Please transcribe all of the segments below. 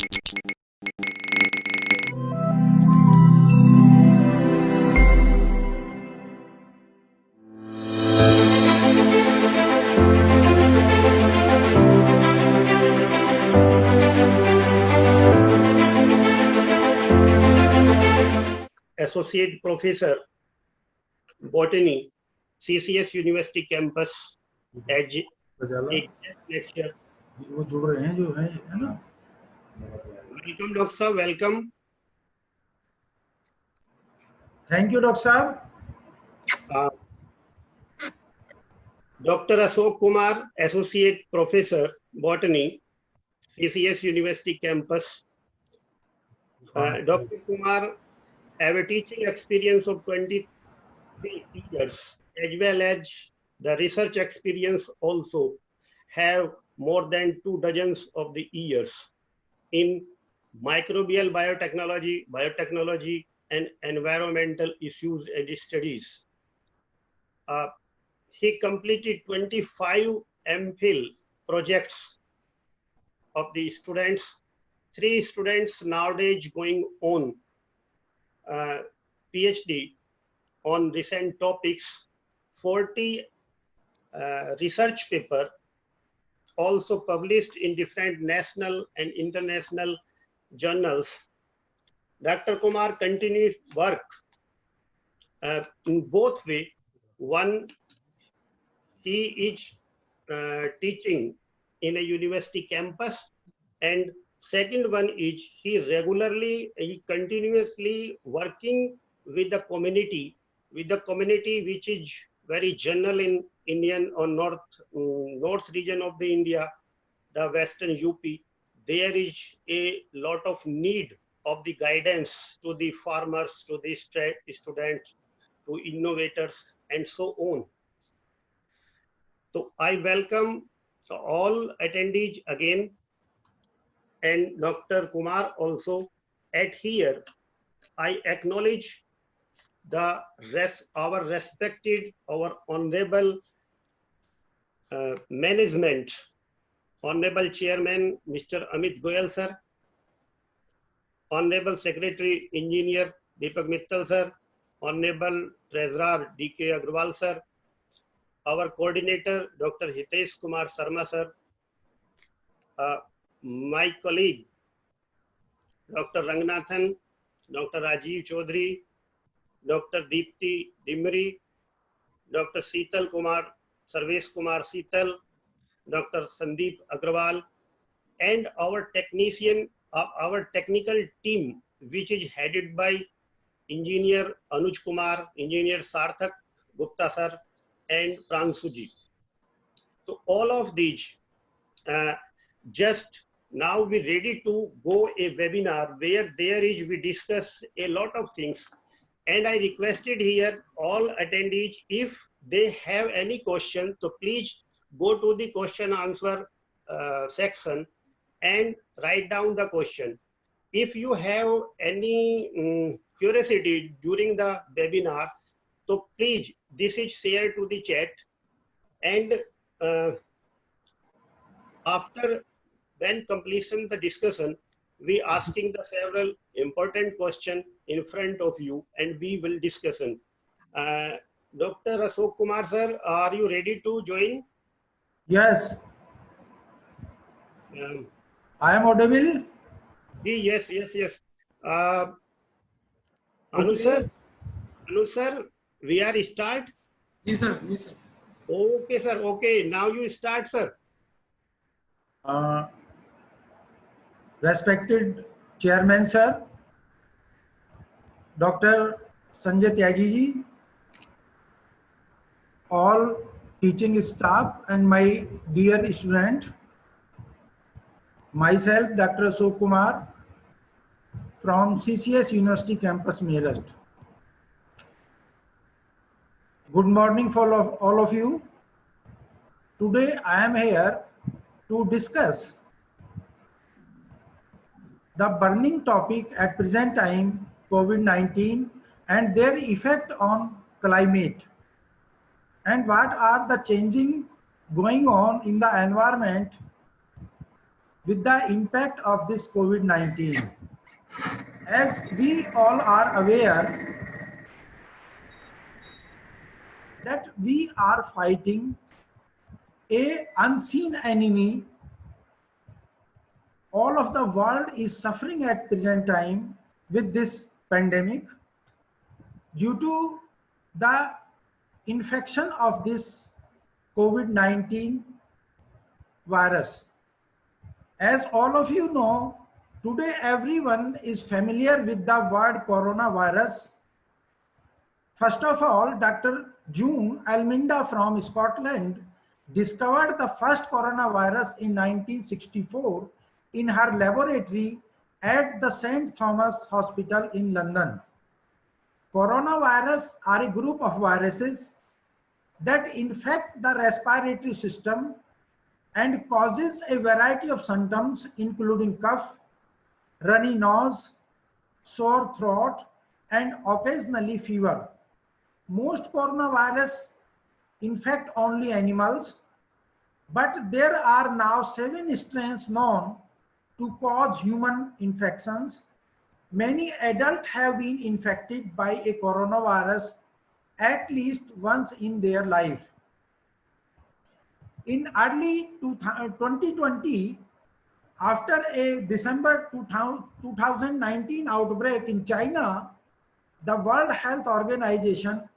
Associate Professor, Botany, CCS University Campus, as a guest lecture. वो जुड़ रहे हैं जो है ना. Welcome, Dr. Sir. Welcome. Thank you, Dr. Saab. Dr. Ashok Kumar, Associate Professor, Botany, CCS University Campus. Dr. Kumar have a teaching experience of 23 years, as well as the research experience also have more than 2 dozens of the years in microbial biotechnology, and environmental issues and studies. He completed 25 MPhil projects of the students. 3 students nowadays going on PhD on recent topics. 40 research paper also published in different national and international journals. Dr. Kumar continues work in both ways. One, he is teaching in a university campus, and second one is he continuously working with the community which is very general in Indian or north region of the India, the Western UP. There is a lot of need of the guidance to the farmers, to the students, to innovators, and so on. So I welcome all attendees again, and Dr. Kumar also at here. I acknowledge our honorable management, Honorable Chairman, Mr. Amit Goyal, sir, Honorable Secretary, Engineer Deepak Mittal, sir, Honorable Treasurer, D.K. Agrawal, sir, our coordinator, Dr. Hitesh Kumar Sharma, sir, my colleague, Dr. Ranganathan, Dr. Rajiv Chaudhary, Dr. Deepti Dimri, Dr. Sheetal Kumar, Sarvesh Kumar Sheetal, Dr. Sandeep Agrawal, and our technical team, which is headed by Engineer Anuj Kumar, Engineer Sarthak Gupta sir, and Pransuji. So all of these, just now we ready to go a webinar where we discuss a lot of things. And I requested here all attendees, if they have any question, so please go to the question answer section and write down the question. If you have any curiosity during the webinar, so please, this is shared to the chat, and after when completion the discussion, we asking the several important question in front of you, and we will discussion. Dr. Ashok Kumar sir, are you ready to join? Yes. I am audible? Yes. Anu sir, we are start? Yes, sir. Okay, sir. Okay, now you start, sir. Respected Chairman, sir, Dr. Sanjay Tyagi ji, all teaching staff, and my dear student, myself, Dr. Ashok Kumar, from CCS University Campus, Meerut. Good morning for all of you. Today I am here to discuss the burning topic at present time, COVID-19 and their effect on climate, and what are the changing going on in the environment with the impact of this COVID-19. As we all are aware that we are fighting a unseen enemy, all of the world is suffering at present time with this pandemic due to the infection of this COVID-19 virus. As all of you know, today everyone is familiar with the word coronavirus. First of all, Dr. June Alminda from Scotland discovered the first coronavirus in 1964 in her laboratory at the St. Thomas Hospital in London. Coronavirus are a group of viruses that infect the respiratory system and causes a variety of symptoms including cough, runny nose, sore throat, and occasionally fever. Most coronavirus infect only animals, but there are now 7 strains known to cause human infections. Many adults have been infected by a coronavirus at least once in their life. In early 2020, after a December 2019 outbreak in China, the World Health Organization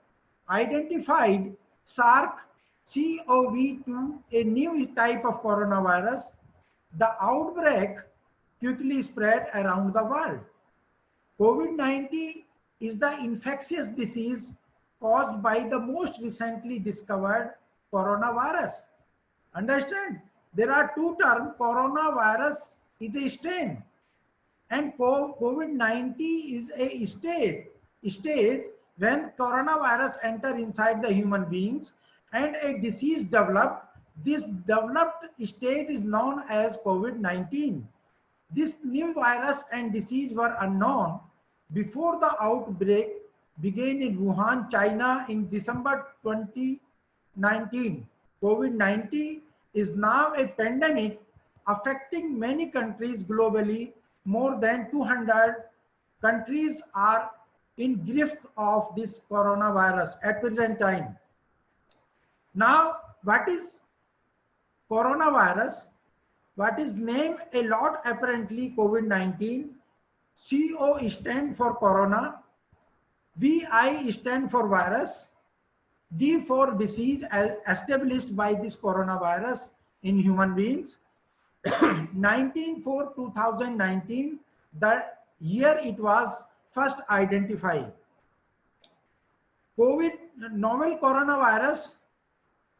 identified SARS-CoV-2, a new type of coronavirus. The outbreak quickly spread around the world. COVID-19 is the infectious disease caused by the most recently discovered coronavirus. Understand? There are two terms. Coronavirus is a strain and COVID-19 is a stage when coronavirus enter inside the human beings and a disease develop. This developed stage is known as COVID-19. This new virus and disease were unknown before the outbreak began in Wuhan, China in December 2019. COVID-19 is now a pandemic affecting many countries globally. More than 200 countries are in grift of this coronavirus at present time. Now, what is coronavirus? What is named a lot apparently COVID-19. CO stand for corona, VI stand for virus, D for disease as established by this coronavirus in human beings. 19 for 2019, the year it was first identified. Novel coronavirus.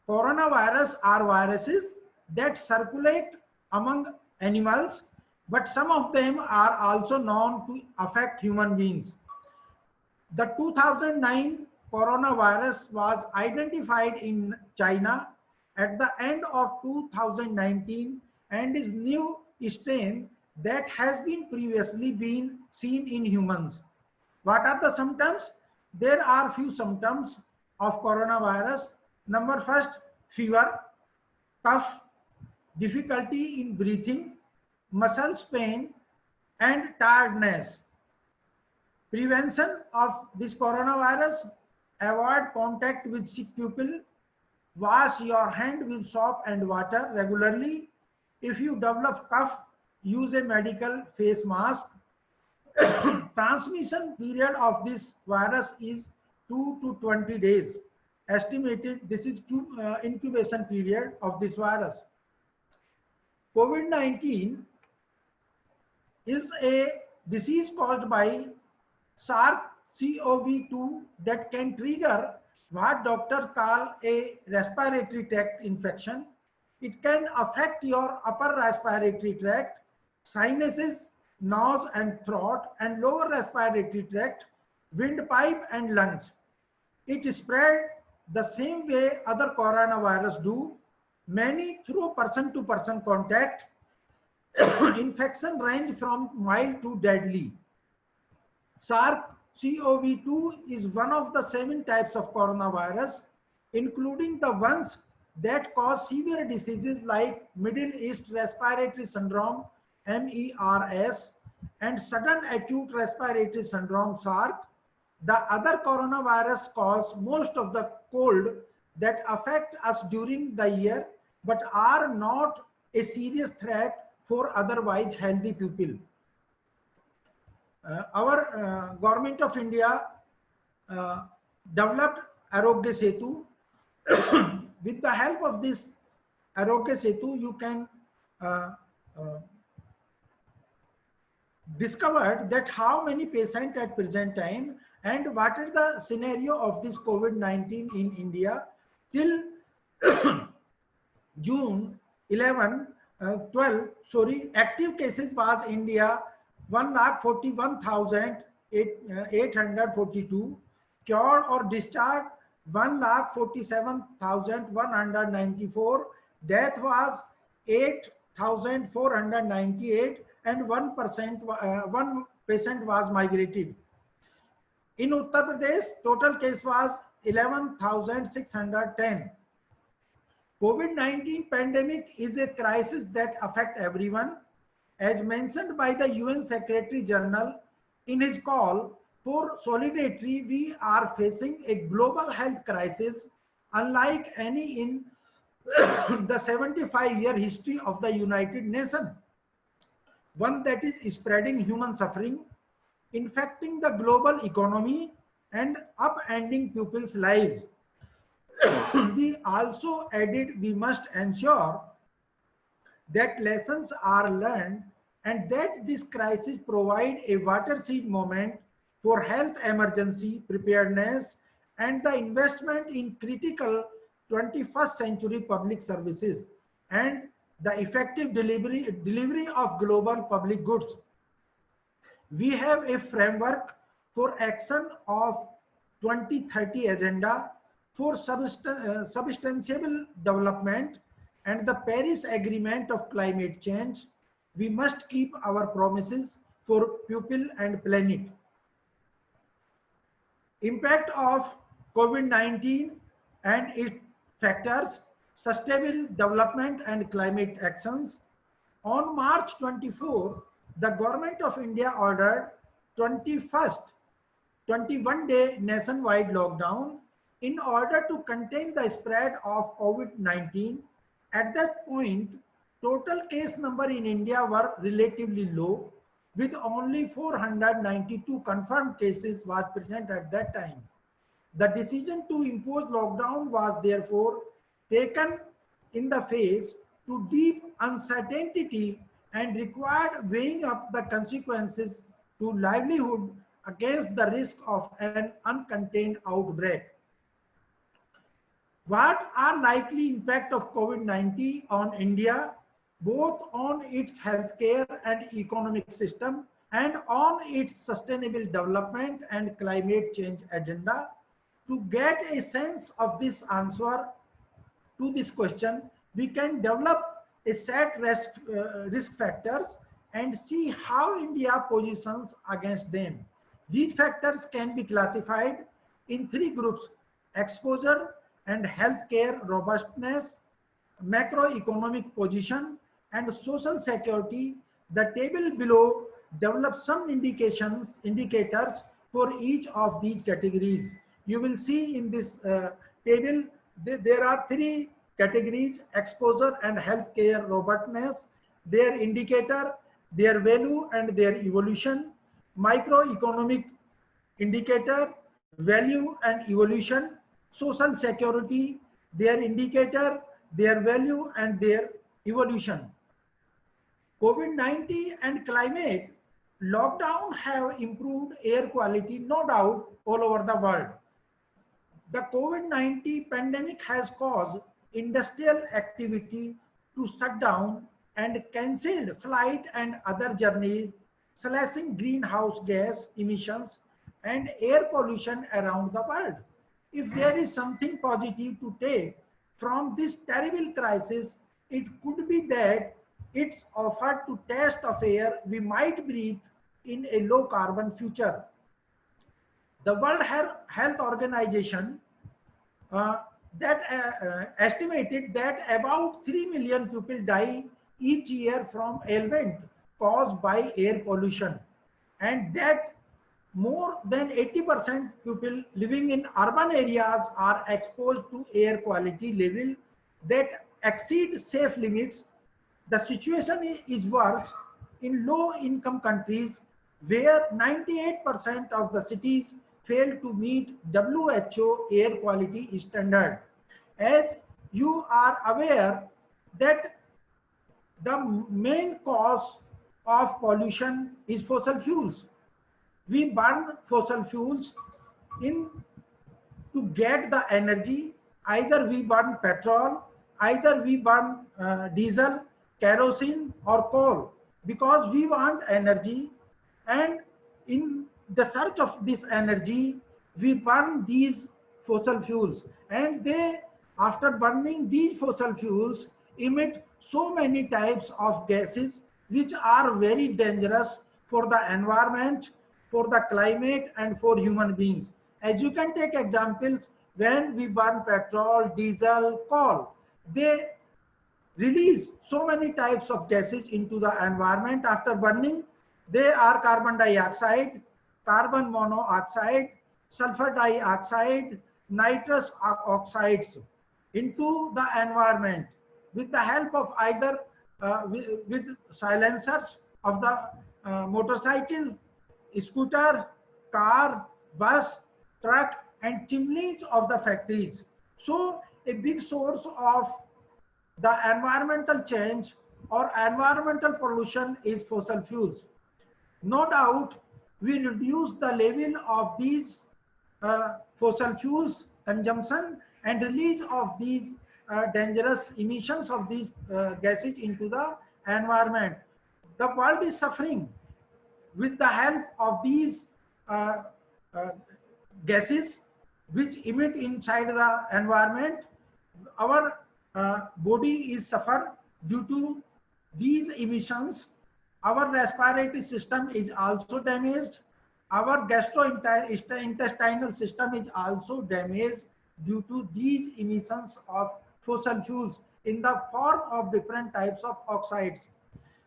Coronavirus are viruses that circulate among animals, but some of them are also known to affect human beings. The 2009 coronavirus was identified in China at the end of 2019 and is new strain that has been previously been seen in humans. What are the symptoms? There are few symptoms of coronavirus. Number first, fever, cough, difficulty in breathing, muscles pain, and tiredness. Prevention of this coronavirus: avoid contact with sick people, wash your hand with soap and water regularly. If you develop cough, use a medical face mask. Transmission period of this virus is 2 to 20 days. Estimated, this is incubation period of this virus. COVID-19 is a disease caused by SARS-CoV-2 that can trigger what doctors call a respiratory tract infection. It can affect your upper respiratory tract, sinuses, nose and throat, and lower respiratory tract, windpipe and lungs. It is spread the same way other coronavirus do, many through person-to-person contact. Infection range from mild to deadly. SARS-CoV-2 is one of the 7 types of coronavirus, including the ones that cause severe diseases like Middle East Respiratory Syndrome, MERS, and Sudden Acute Respiratory Syndrome, SARC. The other coronavirus cause most of the cold that affect us during the year, but are not a serious threat for otherwise healthy people. Our government of India developed Arogya Setu. With the help of this Arogya Setu, you can discover that how many patients at present time and what is the scenario of this COVID-19 in India till June 11, 12, sorry, active cases was India 1,41,842, cured or discharged 1,47,194, death was 8,498, and 1 patient was migrated. In Uttar Pradesh, total case was 11,610. COVID-19 pandemic is a crisis that affects everyone. As mentioned by the UN Secretary General in his call for solidarity, we are facing a global health crisis unlike any in the 75-year history of the United Nations. One that is spreading human suffering, infecting the global economy, and upending people's lives. We also added we must ensure that lessons are learned and that this crisis provide a watershed moment for health emergency preparedness and the investment in critical 21st century public services and the effective delivery of global public goods. We have a framework for action of 2030 agenda for sustainable development and the Paris Agreement of climate change. We must keep our promises for people and planet. Impact of COVID-19 and its factors, sustainable development and climate actions. On March 24, the Government of India ordered 21-day nationwide lockdown in order to contain the spread of COVID-19. At that point, total case number in India were relatively low, with only 492 confirmed cases was present at that time. The decision to impose lockdown was therefore taken in the face to deep uncertainty and required weighing up the consequences to livelihood against the risk of an uncontained outbreak. What are likely impact of COVID-19 on India, both on its healthcare and economic system and on its sustainable development and climate change agenda? To get a sense of this answer to this question, we can develop a set risk factors and see how India positions against them. These factors can be classified in three groups: exposure and healthcare robustness, macroeconomic position, and social security. The table below develops some indicators for each of these categories. You will see in this table, there are three categories: exposure and healthcare robustness, their indicator, their value and their evolution, microeconomic indicator, value and evolution, social security, their indicator, their value and their evolution. COVID-19 and climate lockdown have improved air quality, no doubt, all over the world. The COVID-19 pandemic has caused industrial activity to shut down and cancelled flight and other journeys, slashing greenhouse gas emissions and air pollution around the world. If there is something positive to take from this terrible crisis, it could be that it's offered to taste of air we might breathe in a low carbon future. The World Health Organization that estimated that about 3 million people die each year from ailment caused by air pollution, and that more than 80% people living in urban areas are exposed to air quality level that exceed safe limits. The situation is worse in low income countries where 98% of the cities fail to meet WHO air quality standard. As you are aware that the main cause of pollution is fossil fuels. We burn fossil fuels in to get the energy. Either we burn petrol, either we burn diesel, kerosene or coal, because we want energy, and in the search of this energy we burn these fossil fuels, and they, after burning these fossil fuels, emit so many types of gases which are very dangerous for the environment, for the climate and for human beings. As you can take examples, when we burn petrol, diesel, coal, they release so many types of gases into the environment. After burning, they are carbon dioxide, carbon monoxide, sulfur dioxide, nitrous oxides into the environment with the help of either with silencers of the motorcycle, scooter, car, bus, truck and chimneys of the factories. So a big source of the environmental change or environmental pollution is fossil fuels. No doubt, we reduce the level of these fossil fuels consumption and release of these dangerous emissions of these gases into the environment. The world is suffering with the help of these uh, uh, gases which emit inside the environment. Our body is suffer due to these emissions. Our respiratory system is also damaged. Our gastrointestinal system is also damaged due to these emissions of fossil fuels in the form of different types of oxides.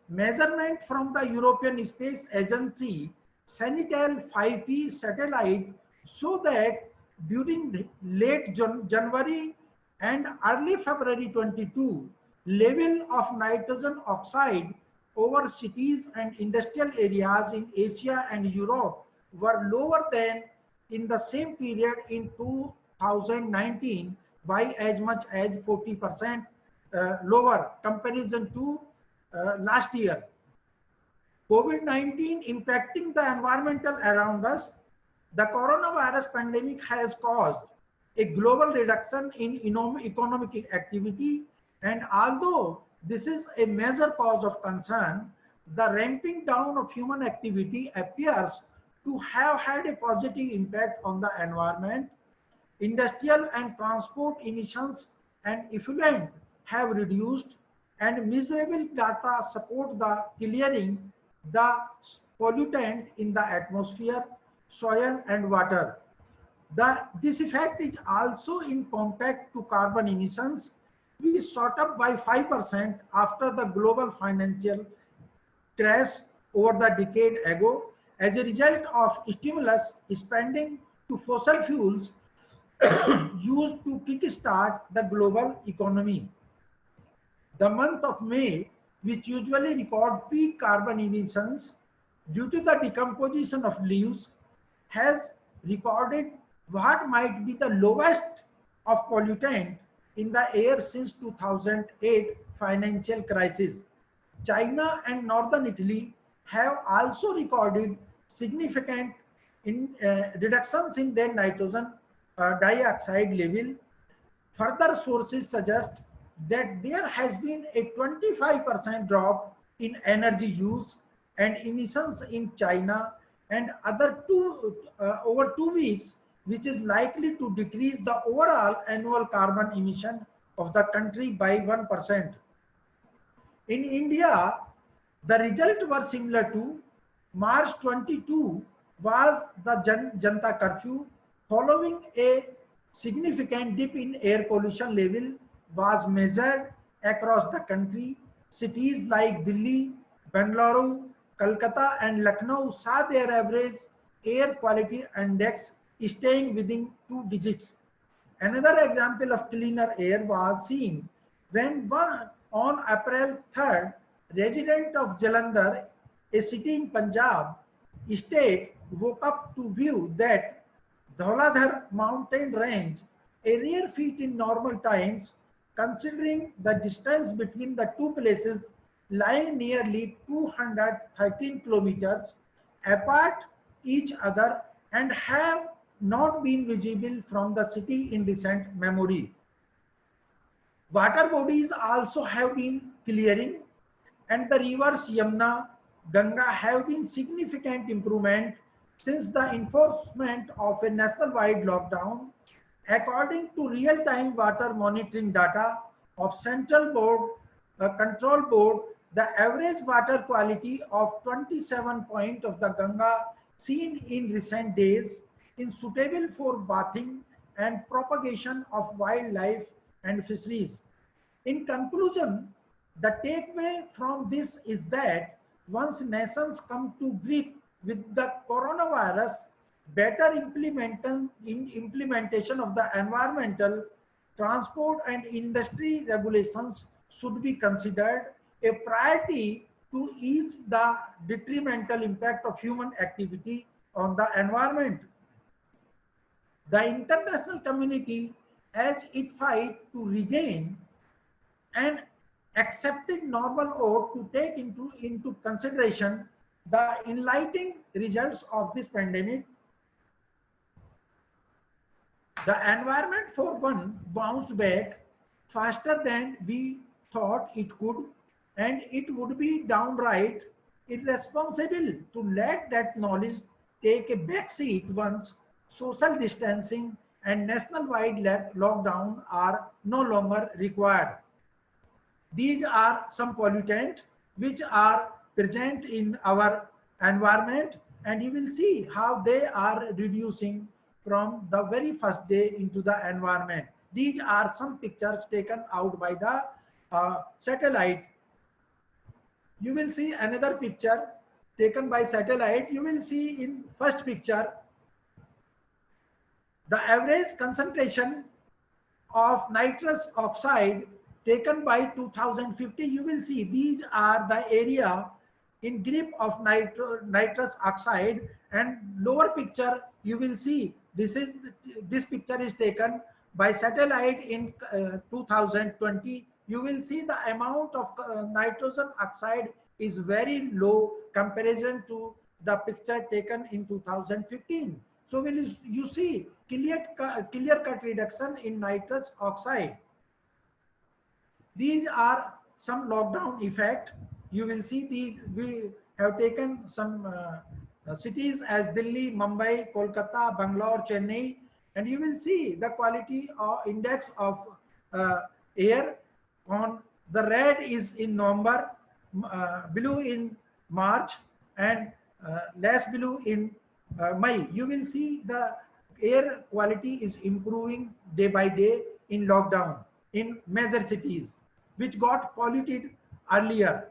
Measurement from the European Space Agency Sanitel 5P satellite show that during late January and early February 22, level of nitrogen oxide over cities and industrial areas in Asia and Europe were lower than in the same period in 2019 by as much as 40% lower comparison to last year. COVID-19 impacting the environmental around us. The coronavirus pandemic has caused a global reduction in economic activity, and although this is a major cause of concern, the ramping down of human activity appears to have had a positive impact on the environment. Industrial and transport emissions and effluent have reduced, and measurable data support the clearing the pollutant in the atmosphere, soil and water. This effect is also in compact to carbon emissions, which shot up by 5% after the global financial crash over the decade ago as a result of stimulus spending to fossil fuels used to kickstart the global economy. The month of May, which usually record peak carbon emissions due to the decomposition of leaves, has recorded what might be the lowest of pollutant in the air since 2008 financial crisis. China and northern Italy have also recorded significant reductions in their nitrogen dioxide level. Further sources suggest that there has been a 25% drop in energy use and emissions in China and other over 2 weeks, which is likely to decrease the overall annual carbon emission of the country by 1%. In India, the results were similar to March 22 was the Janta curfew following a significant dip in air pollution level was measured across the country. Cities like Delhi, Bangalore, Kolkata and Lucknow saw their average air quality index staying within 2 digits. Another example of cleaner air was seen when on April 3rd, resident of Jalandhar, a city in Punjab state, woke up to view that Dhauladhar mountain range, a rare feat in normal times, considering the distance between the two places lying nearly 213 kilometers apart each other and have not been visible from the city in recent memory. Water bodies also have been clearing, and the rivers Yamuna, Ganga have been significant improvement since the enforcement of a national-wide lockdown. According to real-time water monitoring data of Central Board Control Board, the average water quality of 27 point of the Ganga seen in recent days is suitable for bathing and propagation of wildlife and fisheries. In conclusion, the takeaway from this is that once nations come to grip with the coronavirus, better implementation of the environmental, transport and industry regulations should be considered a priority to ease the detrimental impact of human activity on the environment. The international community, as it fight to regain and accepting normal ought to take into consideration the enlightening results of this pandemic. The environment for one bounced back faster than we thought it could, and it would be downright irresponsible to let that knowledge take a backseat once social distancing and national-wide lockdown are no longer required. These are some pollutants which are present in our environment, and you will see how they are reducing from the very first day into the environment. These are some pictures taken out by the satellite. You will see another picture taken by satellite. You will see in first picture the average concentration of nitrous oxide taken by 2050. You will see these are the area in grip of nitrous oxide, and lower picture you will see this picture is taken by satellite in 2020. You will see the amount of nitrogen oxide is very low comparison to the picture taken in 2015. So will you see clear cut reduction in nitrous oxide. These are some lockdown effect. You will see these. We have taken some cities as Delhi, Mumbai, Kolkata, Bangalore, Chennai, and you will see the quality or index of air. On the red is in November, blue in March, and less blue in May. You will see the air quality is improving day by day in lockdown in major cities which got polluted earlier.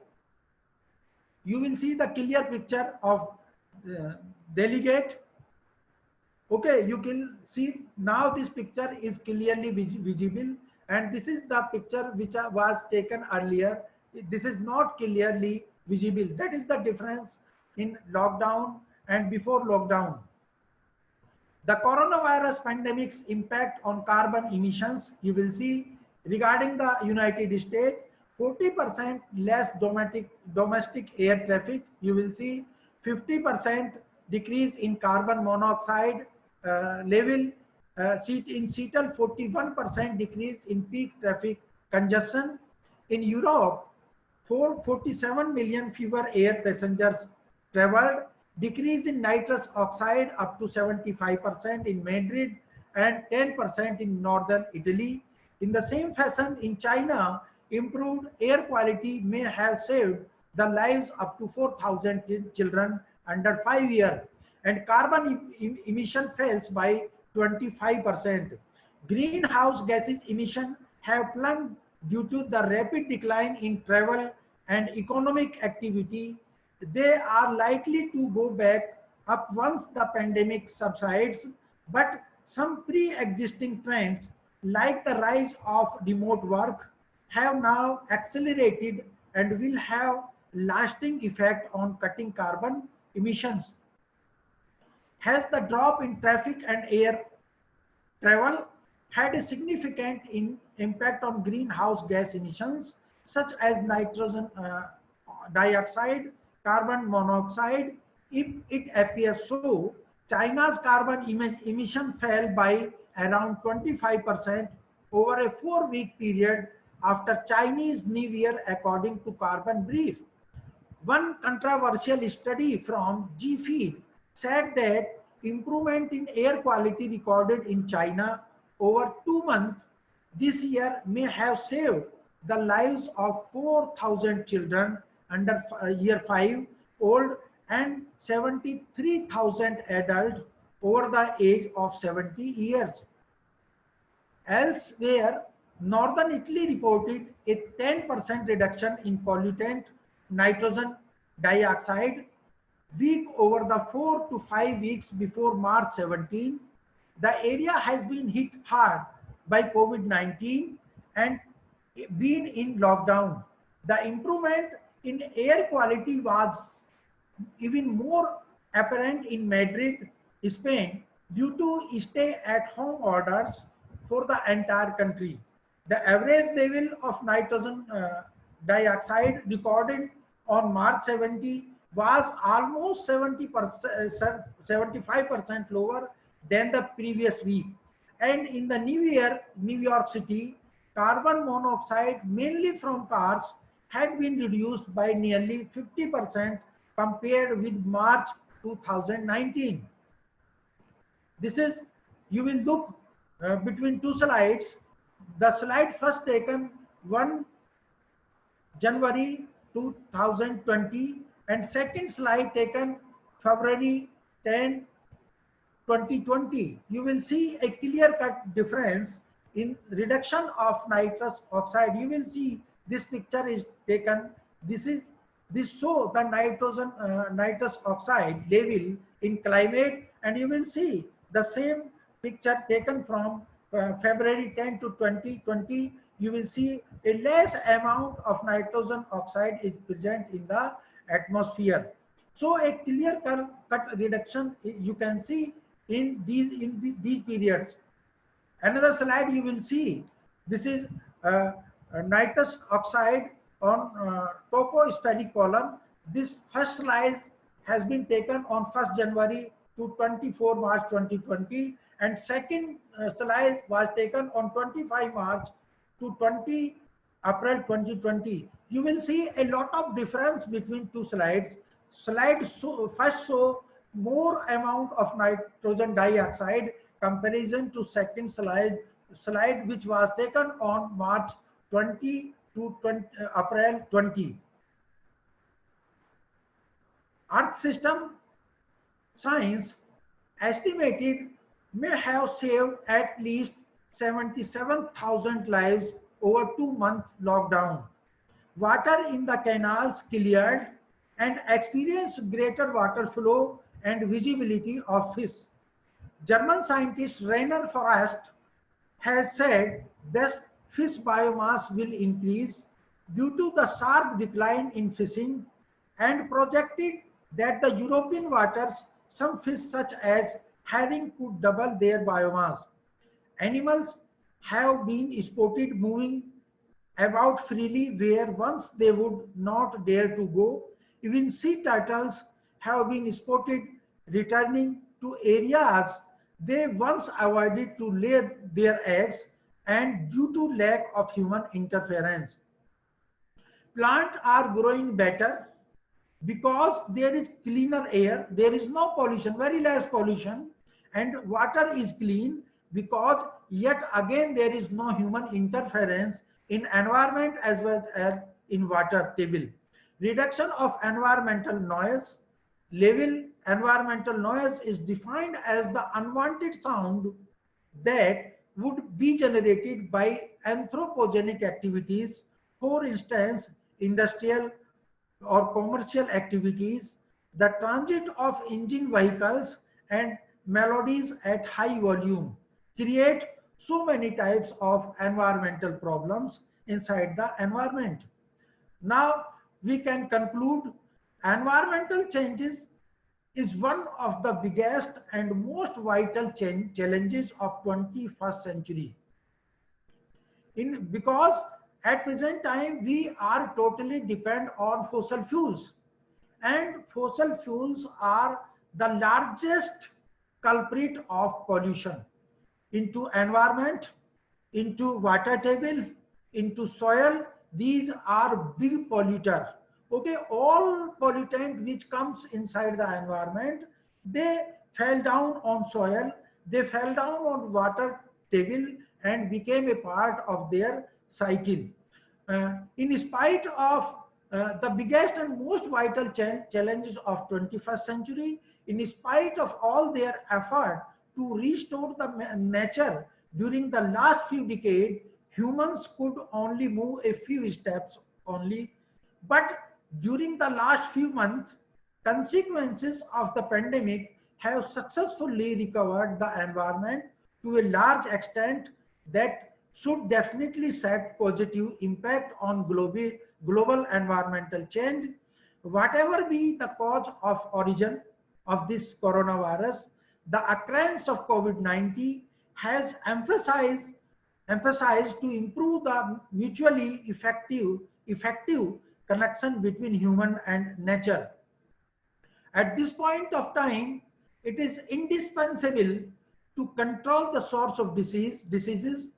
You will see the clear picture of delegate. Okay, you can see now this picture is clearly visible, and this is the picture which was taken earlier. This is not clearly visible. That is the difference in lockdown and before lockdown. The coronavirus pandemic's impact on carbon emissions, you will see regarding the United States, 40% less domestic air traffic. You will see 50% decrease in carbon monoxide level. In Seattle, 41% decrease in peak traffic congestion. In Europe, 447 million fewer air passengers traveled. Decrease in nitrous oxide up to 75% in Madrid and 10% in northern Italy. In the same fashion, in China, improved air quality may have saved the lives up to 4,000 children under 5 years, and carbon emission falls by 25%. Greenhouse gases emission have plunged due to the rapid decline in travel and economic activity. They are likely to go back up once the pandemic subsides, but some pre-existing trends like the rise of remote work have now accelerated and will have lasting effect on cutting carbon emissions. Has the drop in traffic and air travel had a significant impact on greenhouse gas emissions such as nitrogen dioxide, carbon monoxide? If it appears so, China's carbon emission fell by around 25% over a 4-week period after Chinese New Year, according to Carbon Brief. One controversial study from GFeed said that improvement in air quality recorded in China over 2 months this year may have saved the lives of 4,000 children under year 5 old and 73,000 adults over the age of 70 years. Elsewhere, northern Italy reported a 10% reduction in pollutant nitrogen dioxide week over the 4 to 5 weeks before March 17. The area has been hit hard by COVID-19 and been in lockdown. The improvement in air quality was even more apparent in Madrid, Spain, due to stay-at-home orders for the entire country. The average level of nitrogen dioxide recorded on March 70 was almost 75% lower than the previous week. And in the New Year, New York City, carbon monoxide, mainly from cars, had been reduced by nearly 50% compared with March 2019. This is, you will look between two slides. The slide first taken 1 January 2020 and second slide taken February 10, 2020. You will see a clear-cut difference in reduction of nitrous oxide. You will see this picture is taken. This show the nitrous oxide level in climate, and you will see the same picture taken from February 10 to 2020. You will see a less amount of nitrogen oxide is present in the atmosphere. So a clear cut reduction you can see in these periods. Another slide you will see, this is nitrous oxide on tropospheric column. This first slide has been taken on 1st January to 24 March 2020, and second slide was taken on 25 March to 20 April 2020. You will see a lot of difference between two slides. First show more amount of nitrogen dioxide comparison to second slide which was taken on March 20 to April 20. Earth system science estimated may have saved at least 77,000 lives over 2-month lockdown. Water in the canals cleared and experienced greater water flow and visibility of fish. German scientist Rainer Forst has said that fish biomass will increase due to the sharp decline in fishing, and projected that the European waters, some fish such as herring could double their biomass. Animals have been spotted moving about freely where once they would not dare to go. Even sea turtles have been spotted returning to areas they once avoided to lay their eggs, and due to lack of human interference. Plants are growing better because there is cleaner air, there is no pollution, very less pollution, and water is clean because yet again there is no human interference in environment as well as in water table. Reduction of environmental noise level. Environmental noise is defined as the unwanted sound that would be generated by anthropogenic activities, for instance, industrial or commercial activities, the transit of engine vehicles and melodies at high volume create so many types of environmental problems inside the environment. Now we can conclude environmental changes is one of the biggest and most vital challenges of 21st century. Because at present time we are totally depend on fossil fuels, and fossil fuels are the largest culprit of pollution into environment, into water table, into soil. These are big polluter. Okay, all pollutant which comes inside the environment, they fell down on soil, they fell down on water table and became a part of their cycle. In spite of the biggest and most vital challenges of 21st century, in spite of all their effort to restore the nature during the last few decades, humans could only move a few steps only. But during the last few months, consequences of the pandemic have successfully recovered the environment to a large extent that should definitely set positive impact on global environmental change. Whatever be the cause of origin of this coronavirus, the occurrence of COVID-19 has emphasized to improve the mutually effective connection between human and nature. At this point of time, it is indispensable to control the source of diseases,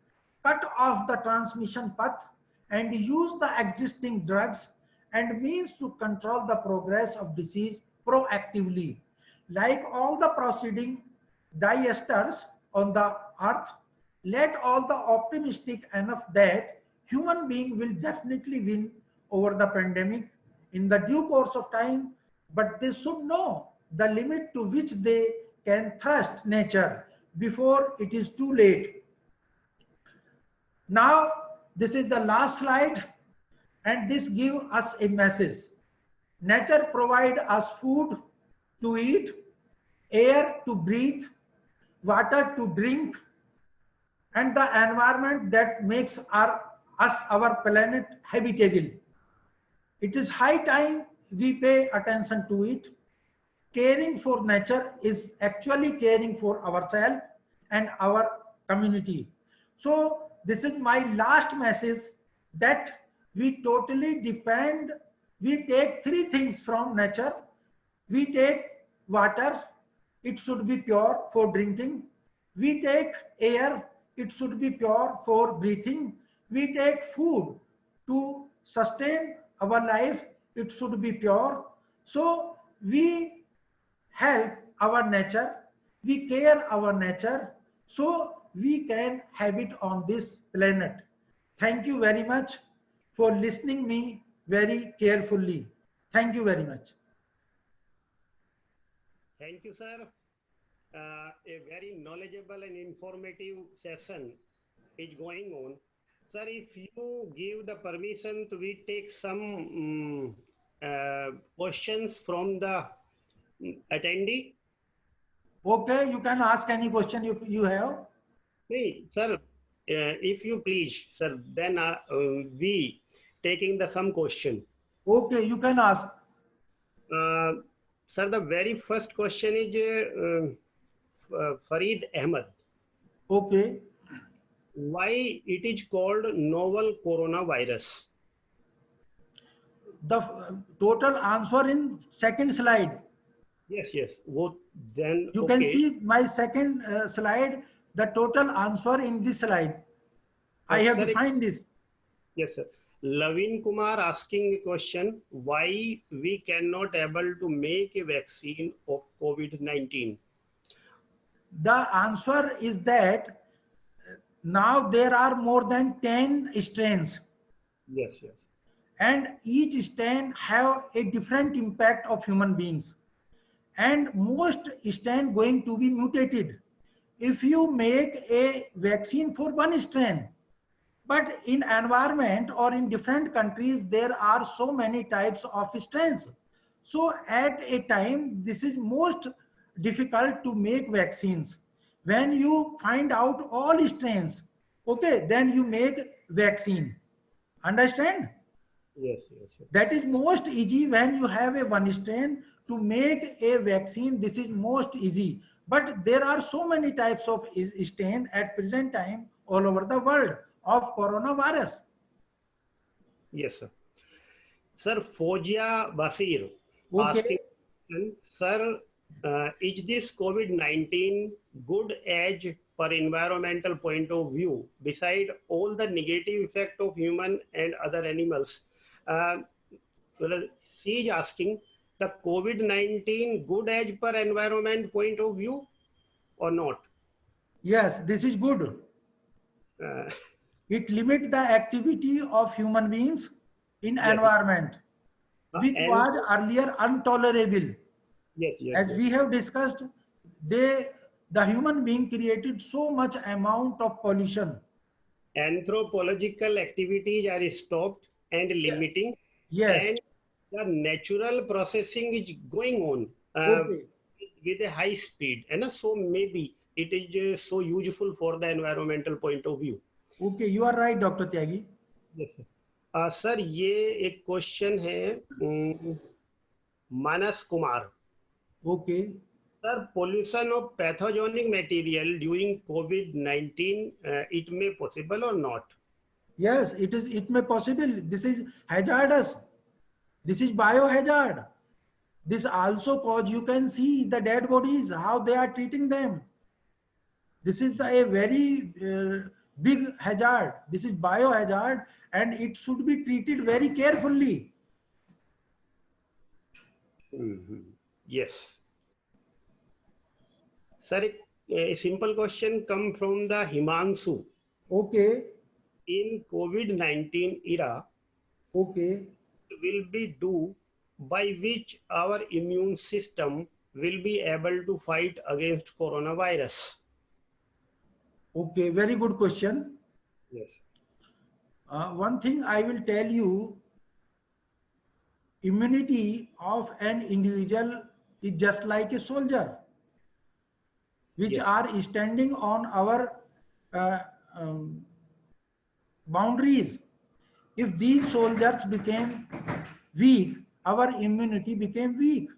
cut off the transmission path, and use the existing drugs and means to control the progress of disease proactively. Like all the preceding disasters on the earth, let all the optimistic enough that human being will definitely win over the pandemic in the due course of time, but they should know the limit to which they can trust nature before it is too late. Now, this is the last slide, and this gives us a message. Nature provides us food to eat, air to breathe, water to drink, and the environment that makes our planet habitable. It is high time we pay attention to it. Caring for nature is actually caring for ourselves and our community. So this is my last message, that we totally depend, we take three things from nature. We take water, it should be pure for drinking. We take air, it should be pure for breathing. We take food to sustain our life, it should be pure. So we help our nature, we care our nature, so we can habit on this planet. Thank you very much for listening me very carefully. Thank you very much. Thank you, sir. A very knowledgeable and informative session is going on. Sir, if you give the permission, we take some questions from the attendee. Okay, you can ask any question you have. Hey, sir, if you please, sir, then we taking some question. Okay, you can ask. Sir, the very first question is Farid Ahmed. Okay. Why it is called novel coronavirus? The total answer in second slide. Yes, yes. Then you can see my second slide, the total answer in this slide. I have defined this. Yes, sir. Lavin Kumar asking a question, why we cannot able to make a vaccine of COVID-19? The answer is that now there are more than 10 strains. Yes, yes. And each strain have a different impact of human beings. And most strain going to be mutated. if you make a vaccine for one strain, but in environment or in different countries, there are so many types of strains. So at a time, this is most difficult to make vaccines. When you find out all strains, okay, then you make vaccine. Understand? Yes, yes, yes. That is most easy when you have a one strain to make a vaccine. This is most easy. But there are so many types of strain at present time all over the world of coronavirus. Yes, sir. Sir, Fojia Basir Okay. asking, sir, is this COVID-19 good age per environmental point of view, beside all the negative effect of human and other animals? Uh, well, she is asking, the COVID-19 good age per environment point of view or not? Yes, this is good. Uh, It limits the activity of human beings in yes, environment, which and was earlier intolerable. yes, yes, As yes. we have discussed, the human being created so much amount of pollution. Anthropological activities are stopped and Yeah. limiting, Yes. and the natural processing is going on Okay. with a high speed, and so maybe it is so useful for the environmental point of view. Okay, you are right, Dr. Tyagi. Yes, sir. Sir ये एक question है Manas Kumar Okay. सर pollution of pathogenic material during COVID-19 it may possible or not? Yes, it is. It may possible. This is hazardous. This is biohazard. This also cause, you can see the dead bodies, how they are treating them. This is a very big hazard. This is biohazard, and it should be treated very carefully. Mhm. Yes. Sir, a simple question come from the Himanshu. Okay. In COVID-19 era, Okay. will be do by which our immune system will be able to fight against coronavirus? Okay. Very good question. Yes. One thing I will tell you, immunity of an individual is just like a soldier, which Yes. are standing on our uh, um, boundaries. If these soldiers became weak, our immunity became weak.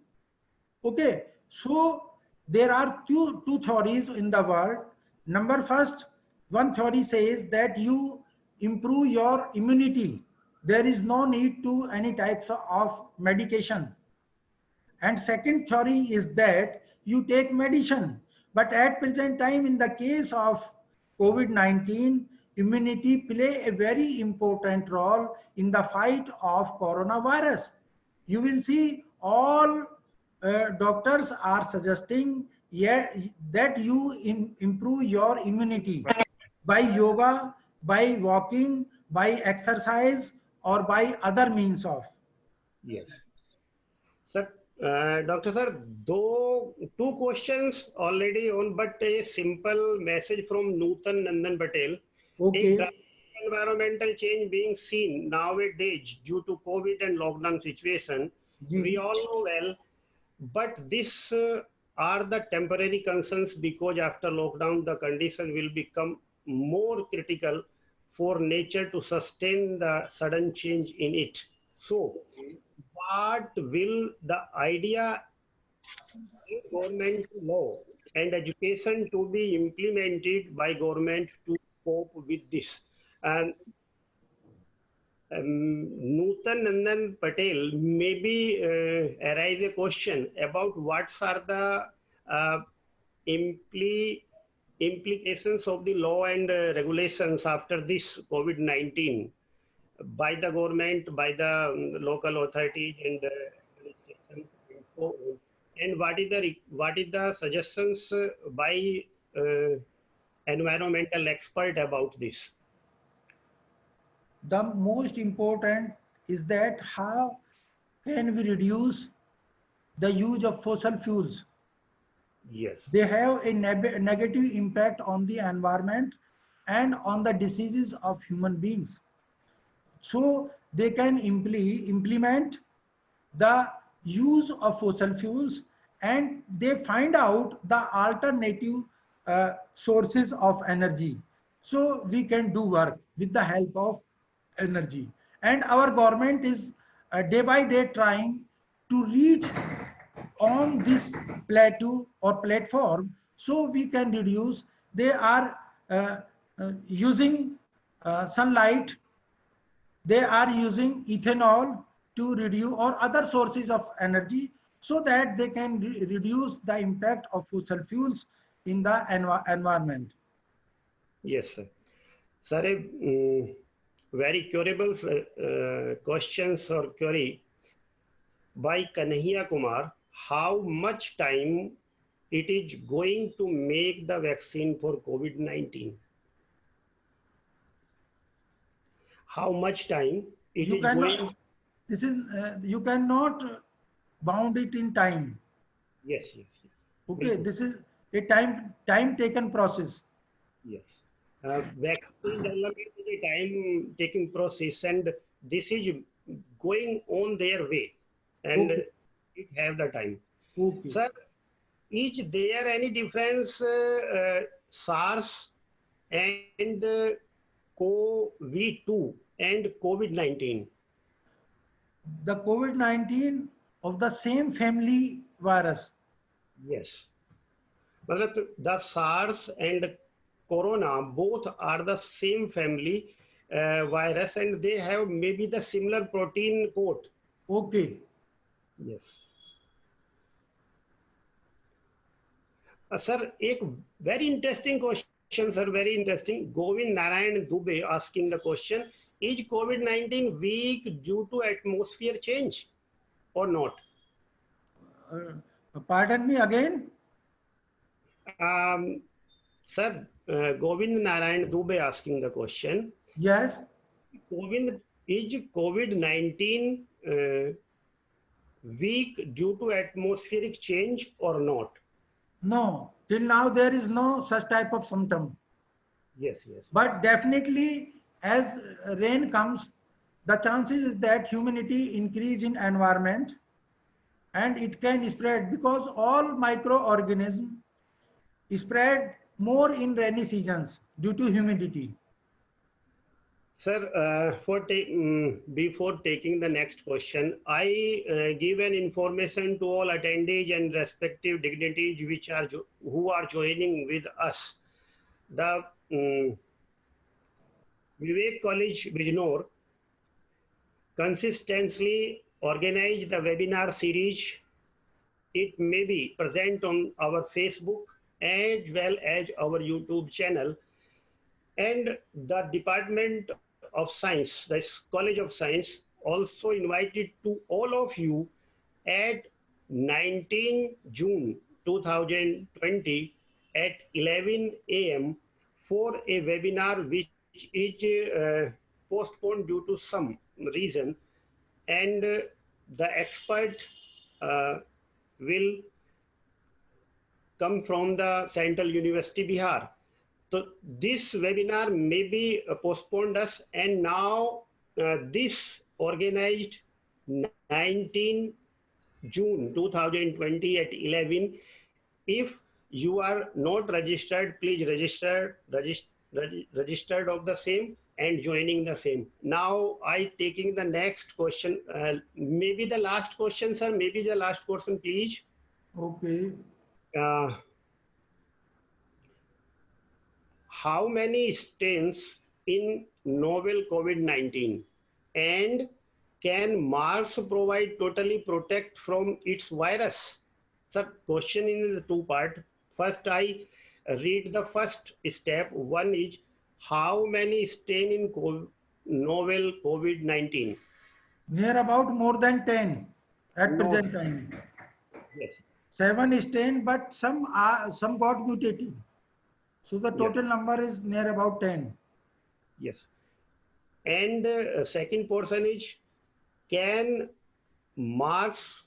Okay, so there are two theories in the world. Number first, one theory says that you improve your immunity. There is no need to any types of medication. And second theory is that you take medicine. But at present time, in the case of COVID-19, immunity play a very important role in the fight of coronavirus. You will see all doctors are suggesting, yeah, that you improve your immunity by yoga, by walking, by exercise, or by other means of. Yes. Sir, Dr. Sir, though two questions already on, but a simple message from Nutan Nandan Patel. A Okay. drastic environmental change being seen nowadays due to COVID and lockdown situation, we Ji. all know well, but this are the temporary concerns because after lockdown, the condition will become more critical for nature to sustain the sudden change in it. So, what will the idea in government law and education to be implemented by government to cope with this? And Nutan Nandan Patel maybe arise a question about what are the uh, impli- implications of the law and regulations after this COVID-19 by the government, by the local authorities and administrations, and so on. And what is the suggestions by uh, environmental expert about this? The most important is that how can we reduce the use of fossil fuels? Yes. They have a negative impact on the environment and on the diseases of human beings. So they can implement the use of fossil fuels, and they find out the alternative sources of energy. So we can do work with the help of energy. And our government is day by day trying to reach on this plateau or platform, so we can reduce. They are using sunlight, they are using ethanol to reduce, or other sources of energy, so that they can reduce the impact of fossil fuels in the environment. Yes, sir. Sir, a very curable questions or query by Kanhaiya Kumar. How much time it is going to make the vaccine for COVID-19? How much time it You is going? cannot, this is you cannot bound it in time. Yes, yes, yes. Okay, Bilkul. this is a time taken process. Yes. Vaccine development is a time taking process, and this is going on their way, and Okay, it have the time. okay. Sir, is there any difference SARS and COVID-2 and COVID-19? The COVID-19 of the same family virus. Yes. मतलब the SARS and Corona both are the same family virus, and they have maybe the similar protein coat. Okay. Yes. Sir, एक very interesting question, sir, very interesting. Govind Narayan Dubey asking the question: is COVID-19 weak due to atmosphere change or not? Pardon me again. Sir, Govind Narayan Dubey asking the question: Yes. COVID, is COVID-19 weak due to atmospheric change or not? No. Till now there is no such type of symptom. Yes, yes. But definitely, as rain comes, the chances is that humidity increase in environment, and it can spread, because all microorganisms spread more in rainy seasons due to humidity. Sir, before taking the next question, I give an information to all attendees and respective dignitaries who are joining with us. The Vivek College Bijnor consistently organize the webinar series. It may be present on our Facebook as well as our YouTube channel. And the Department of Science, the College of Science, also invited to all of you at 19 June 2020 at 11 a.m. for a webinar which is postponed due to some reason, and the expert uh, will come from the Central University Bihar. So this webinar may be postponed us, and now this organized 19 June 2020 at 11. If you are not registered, please registered of the same and joining the same. Now I taking the next question, maybe the last question, sir, maybe the last question, please. Okay. Uh, how many strains in novel COVID-19, and can Mars provide totally protect from its virus? Sir, question in the two part. First, I read the first step. One is how many strain in novel COVID-19? Near about more than 10 at No. present time. Yes. 7 is 10, but some got mutated. So the Yes. total number is near about 10. Yes. And second portion is, can Mars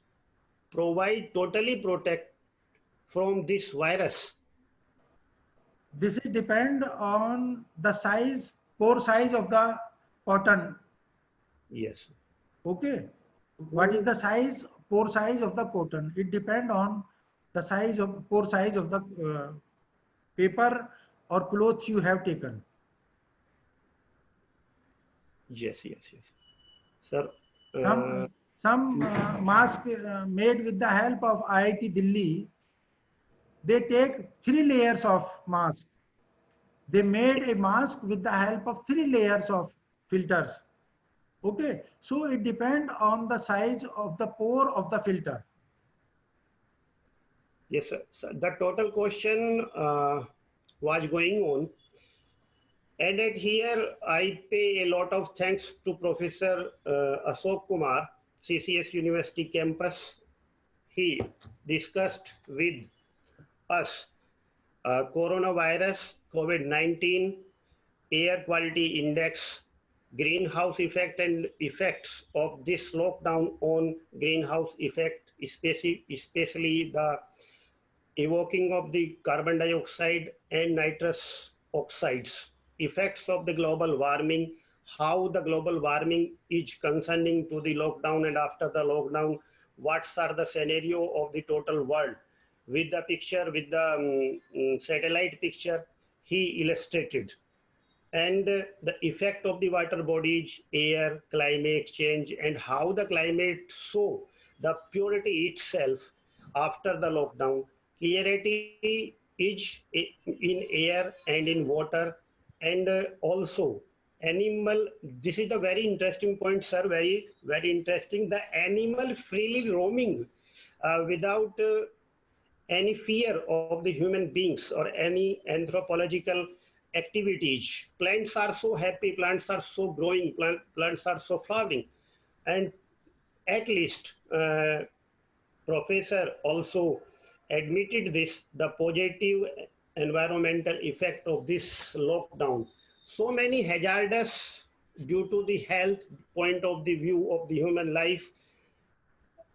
provide totally protect from this virus? This is depend on the size, pore size of the cotton. Yes. Okay. What is the size, pore size of the cotton? It depend on the size of pore size of the paper or cloth you have taken. Yes, yes, yes. Sir, Some mask made with the help of IIT Delhi, they take 3 layers of mask. They made a mask with the help of 3 layers of filters. Okay, so it depends on the size of the pore of the filter. yes, sir. So the total question was going on. And at here, I pay a lot of thanks to Professor Ashok Kumar, CCS University campus. He discussed with us coronavirus, COVID-19, air quality index, greenhouse effect and effects of this lockdown on greenhouse effect, especially the evoking of the carbon dioxide and nitrous oxides, effects of the global warming, how the global warming is concerning to the lockdown, and after the lockdown, what are the scenario of the total world. With the picture, with the satellite picture, he illustrated. And the effect of the water bodies, air, climate change, and how the climate so the purity itself after the lockdown. Clarity is in air and in water, and also animal. This is a very interesting point, sir. Very, very interesting. The animal freely roaming without any fear of the human beings or any anthropological activities. Plants are so happy, plants are so growing, plants are so flowering. And at least professor also admitted this, the positive environmental effect of this lockdown. So many hazardous due to the health point of the view of the human life,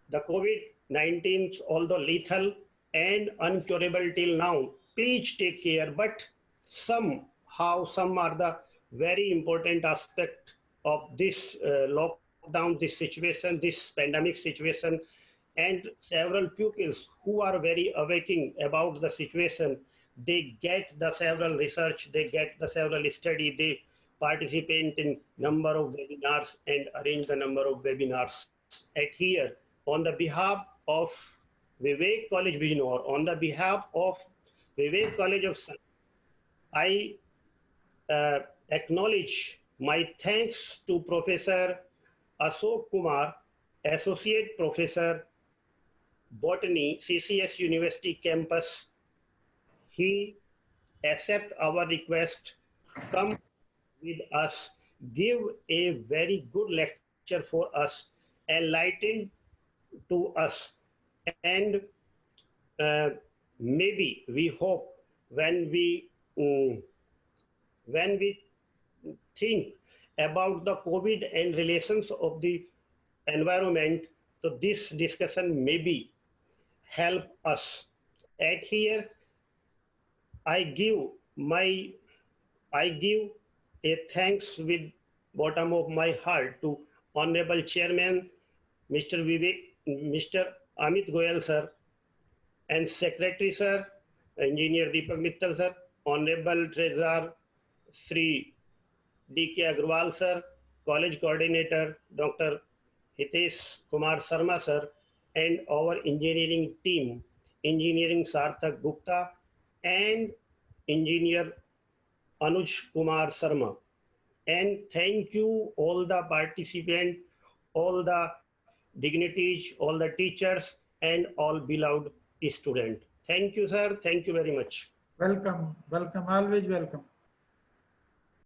the COVID-19, although lethal and uncurable till now, please take care. But somehow, some are the very important aspect of this lockdown, this situation, this pandemic situation, and several pupils who are very awaking about the situation. They get the several research, they get the several study, they participate in number of webinars and arrange the number of webinars at here on the behalf of Vivek College Bijnor, on the behalf of Vivek College of Science, I acknowledge my thanks to Professor Ashok Kumar, Associate Professor, Botany, CCS University campus. He accept our request, come with us, give a very good lecture for us, enlighten to us, and maybe we hope um, when we think about the COVID and relations of the environment, so this discussion maybe help us. At here, I give my I give a thanks with bottom of my heart to Honorable Chairman Mr. Mr. Amit Goyal sir, and Secretary sir, Engineer Deepak Mittal sir, Honorable Treasurer Sri D.K. Agrawal sir, College Coordinator Dr. Hitesh Kumar Sharma sir, and our engineering team, Engineering Sarthak Gupta and Engineer Anuj Kumar Sharma. And thank you all the participants, all the dignitaries, all the teachers, and all beloved students. Thank you, sir. Thank you very much. Welcome, welcome, always welcome.